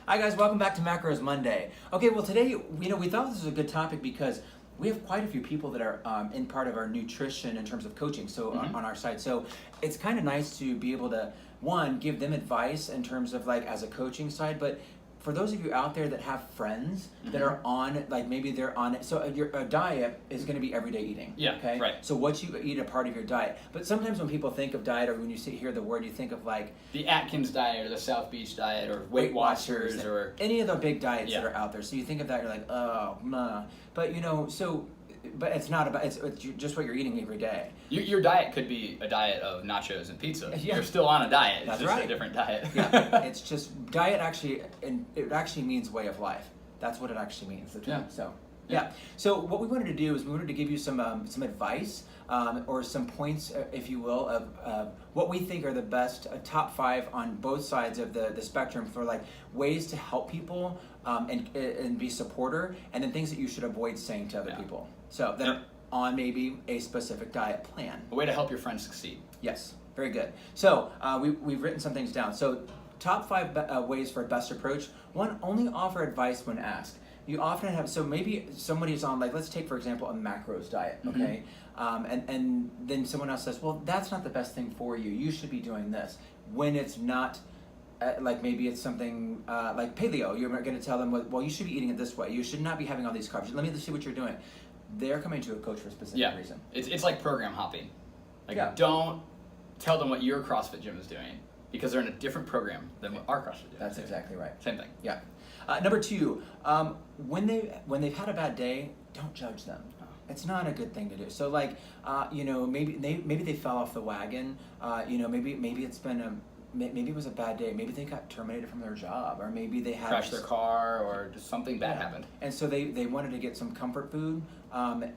Hi guys, welcome back to Macros Monday. Okay, well today, we thought this was a good topic because we have quite a few people that are in part of our nutrition in terms of coaching, so on our side. So it's kind of nice to be able to, one, give them advice in terms of like as a coaching side, but for those of you out there that have friends that are on, like maybe they're on it, so your diet is going to be everyday eating. Yeah, okay? right. So what you eat a part of your diet. But sometimes when people think of diet or when you hear the word, you think of like the Atkins diet or the South Beach diet or Weight Watchers or any of the big diets that Yeah. are out there. So you think of that, you're like, oh, nah. But but it's not about, it's just what you're eating every day. Your diet could be a diet of nachos and pizza. Yeah. You're still on a diet. It's That's just right. a different diet. Yeah, it's just, diet actually, and it actually means way of life. That's what it actually means. The term. Yeah. So, yeah. So what we wanted to do is we wanted to give you some advice or some points, if you will, of what we think are the best top 5 on both sides of the spectrum for like ways to help people and be supporter, and then things that you should avoid saying to other people. So that are on maybe a specific diet plan. A way to help your friends succeed. Yes, very good. So we've written some things down. So top 5 ways for a best approach. One, only offer advice when asked. You often have, so maybe somebody's on, like, let's take for example a macros diet, okay? And then someone else says, well, that's not the best thing for you. You should be doing this. When it's not, like maybe it's something like paleo, you're going to tell them, well, you should be eating it this way. You should not be having all these carbs. Let me see what you're doing. They're coming to a coach for a specific reason. It's like program hopping. Like don't tell them what your CrossFit gym is doing because they're in a different program than what our CrossFit gym is. That's doing. exactly right. Same thing. Yeah. Number 2, when they've had a bad day, don't judge them. It's not a good thing to do. So like, maybe they fell off the wagon. Maybe it's been maybe it was a bad day. Maybe they got terminated from their job, or maybe they had crashed their car, or just something bad happened. And so they wanted to get some comfort food, but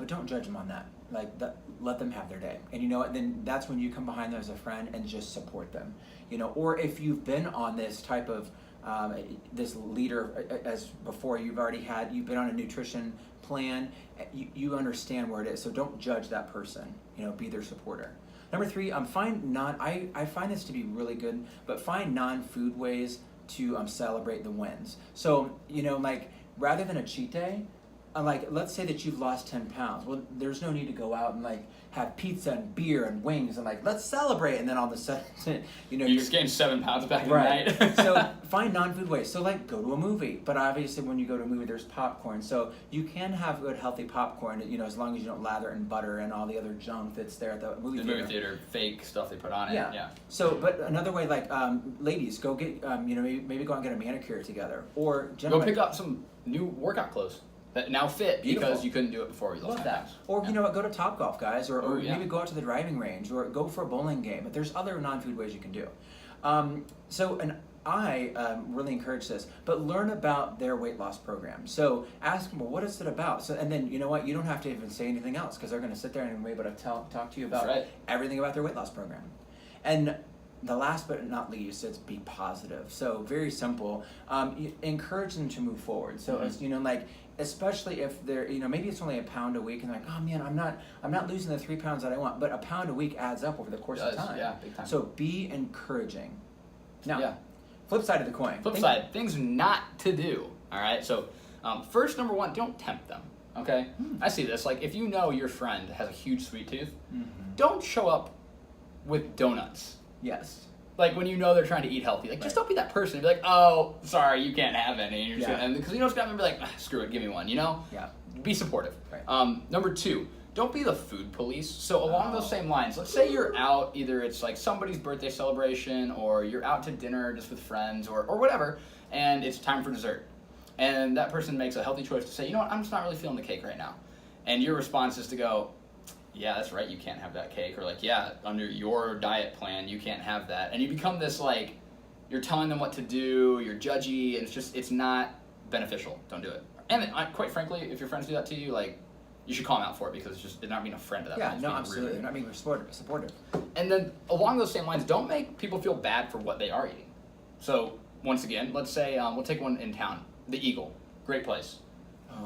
don't judge them on that. Like let them have their day, and then that's when you come behind them as a friend and just support them. Or if you've been on this type of this leader as before, you've been on a nutrition plan, you understand where it is, so don't judge that person, be their supporter. Number 3, I find this to be really good, but find non-food ways to celebrate the wins. So, like rather than a cheat day, like let's say that you've lost 10 pounds. Well, there's no need to go out and like have pizza and beer and wings and like let's celebrate, and then all of a sudden you just gained 7 pounds back in right. the night. So find non-food ways. So like go to a movie, but obviously when you go to a movie there's popcorn. So you can have good healthy popcorn, as long as you don't lather it in butter and all the other junk that's there at the movie theater. The movie theater, fake stuff they put on it. Yeah. So, but another way, like ladies, go get maybe go out and get a manicure together, or go pick up some new workout clothes that now fit because you couldn't do it before you lost Love that. pounds. Or you know what, go to Topgolf, guys, or yeah. maybe go out to the driving range, or go for a bowling game. But there's other non-food ways you can do. I really encourage this, but learn about their weight loss program. So ask them, well, what is it about? So, and then you know what, you don't have to even say anything else because they're going to sit there and be able to talk to you about everything about their weight loss program. And the last but not least, it's be positive. So very simple. Encourage them to move forward. So as especially if they're, maybe it's only a pound a week, and they're like, oh man, I'm not losing the 3 pounds that I want, but a pound a week adds up over the course of time. Yeah, big time. So be encouraging. Now, flip side of the coin. Things not to do. All right. So first, number 1, don't tempt them. Okay. I see this. Like if your friend has a huge sweet tooth, don't show up with donuts. Yes. Like when they're trying to eat healthy, like just don't be that person. Be like, oh, sorry, you can't have any. And because it's gonna be like, screw it, give me one. Yeah. Be supportive. Right. Number 2, don't be the food police. So along those same lines, let's say you're out, either it's like somebody's birthday celebration, or you're out to dinner just with friends, or whatever, and it's time for dessert, and that person makes a healthy choice to say, you know what, I'm just not really feeling the cake right now, and your response is to go, yeah, that's right, you can't have that cake, or like, yeah, under your diet plan, you can't have that. And you become this, like, you're telling them what to do, you're judgy, and it's not beneficial. Don't do it. And quite frankly, if your friends do that to you, like, you should call them out for it because they're not being a friend to that point. Yeah, no, absolutely. They're not being supportive. And then along those same lines, don't make people feel bad for what they are eating. So once again, let's say, we'll take one in town, the Eagle. Great place.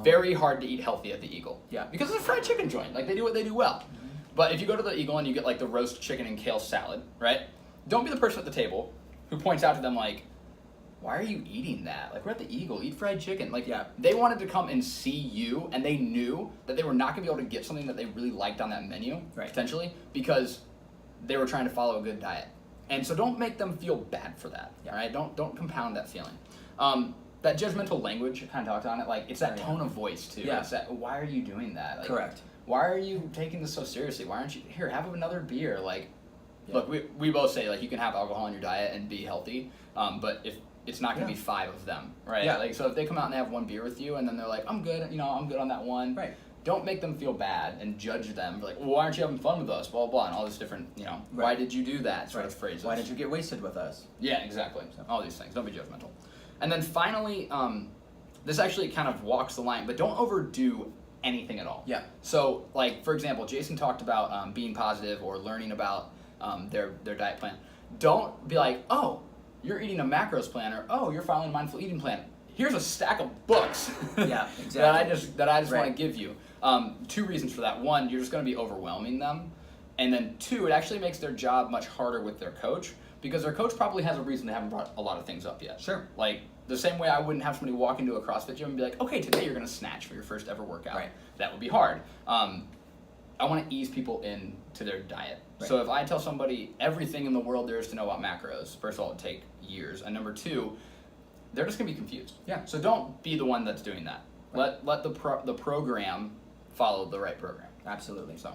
Very hard to eat healthy at the Eagle. Yeah. Because it's a fried chicken joint. Like, they do what they do well. But if you go to the Eagle and you get, like, the roast chicken and kale salad, right? Don't be the person at the table who points out to them, like, why are you eating that? Like, we're at the Eagle, eat fried chicken. Like, Yeah. they wanted to come and see you, and they knew that they were not going to be able to get something that they really liked on that menu, Right. potentially, because they were trying to follow a good diet. And so don't make them feel bad for that, Yeah. all right? Don't compound that feeling. That judgmental language, I kind of talked on it, like, it's that Oh, yeah. tone of voice, too. Yeah. It's that, why are you doing that? Like, Correct. why are you taking this so seriously? Why aren't you, here, have another beer? Like, Yeah. look, we both say, like, you can have alcohol in your diet and be healthy, but if it's not going to Yeah. be 5 of them, right? Yeah. Like, so if they come out and they have one beer with you and then they're like, I'm good, I'm good on that one. Right. Don't make them feel bad and judge them. Like, well, why aren't you having fun with us? Blah, blah, blah, and all this different, why Right. did you do that sort Right. of phrases. Why did you get wasted with us? Yeah, exactly. All these things. Don't be judgmental. And then finally, this actually kind of walks the line, but don't overdo anything at all. Yeah. So, like, for example, Jason talked about being positive or learning about their diet plan. Don't be like, oh, you're eating a macros plan, or oh, you're following a mindful eating plan. Here's a stack of books. Yeah, exactly. that I just want Right. to give you. 2 reasons for that. 1, you're just going to be overwhelming them, and then 2, it actually makes their job much harder with their coach, because their coach probably has a reason they haven't brought a lot of things up yet. Sure. Like, the same way I wouldn't have somebody walk into a CrossFit gym and be like, okay, today you're going to snatch for your first ever workout. Right. That would be hard. I want to ease people into their diet. Right. So if I tell somebody everything in the world there is to know about macros, first of all, it would take years. And number 2, they're just going to be confused. Yeah. So don't be the one that's doing that. Right. Let the program follow the right program. Absolutely. So,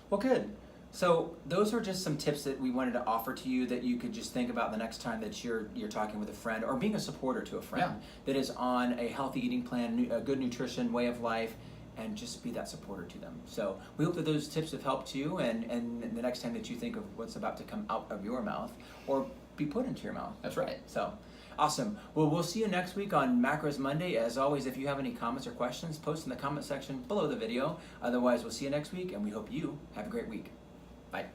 Well, good. So those are just some tips that we wanted to offer to you that you could just think about the next time that you're talking with a friend or being a supporter to a friend that is on a healthy eating plan, a good nutrition, way of life, and just be that supporter to them. So we hope that those tips have helped you, and the next time that you think of what's about to come out of your mouth or be put into your mouth. that's right. So, awesome. Well, we'll see you next week on Macros Monday. As always, if you have any comments or questions, post in the comment section below the video. Otherwise, we'll see you next week, and we hope you have a great week. Bye.